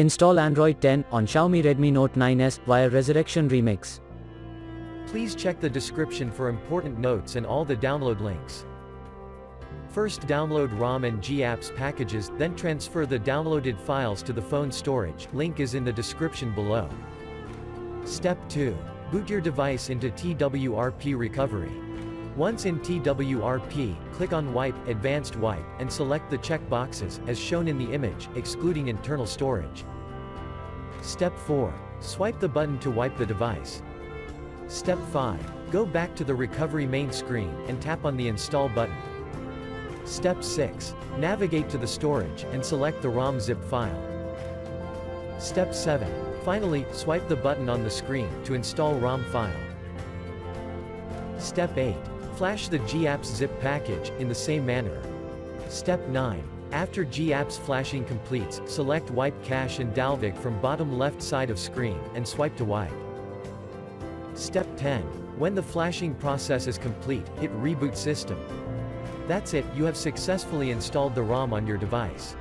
Install Android 10 on Xiaomi Redmi Note 9s via Resurrection Remix. Please check the description for important notes and all the download links. First, download ROM and GApps packages, then transfer the downloaded files to the phone storage. Link is in the description below. Step 2. Boot your device into TWRP recovery. Once in TWRP, click on Wipe, Advanced Wipe, and select the check boxes, as shown in the image, excluding internal storage. Step 4. Swipe the button to wipe the device. Step 5. Go back to the recovery main screen, and tap on the Install button. Step 6. Navigate to the storage, and select the ROM ZIP file. Step 7. Finally, swipe the button on the screen, to install ROM file. Step 8. Flash the GApps zip package, in the same manner. Step 9. After GApps flashing completes, select Wipe Cache and Dalvik from bottom left side of screen, and swipe to wipe. Step 10. When the flashing process is complete, hit Reboot System. That's it, you have successfully installed the ROM on your device.